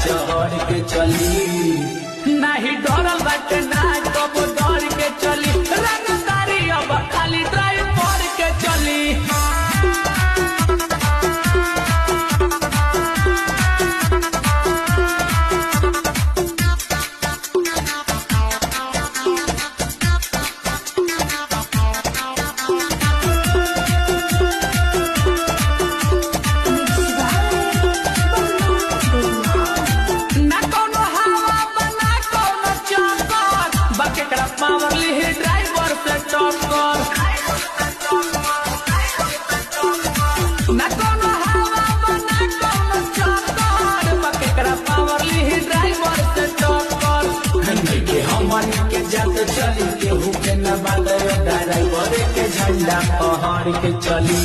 चढ़ के चली नहीं डरल बाटे ना कब डर के चली रंगदारी अब खाली ड्राइव कर के चली ड्राइवर से टक्कर ना कोनो हवा बना कोनो चक्कर बकेकरा पावरली ड्राइवर से टक्कर के हमन के जात चली केहू के न बांधे ड्राइवर के झंडा पहाड़ के चली।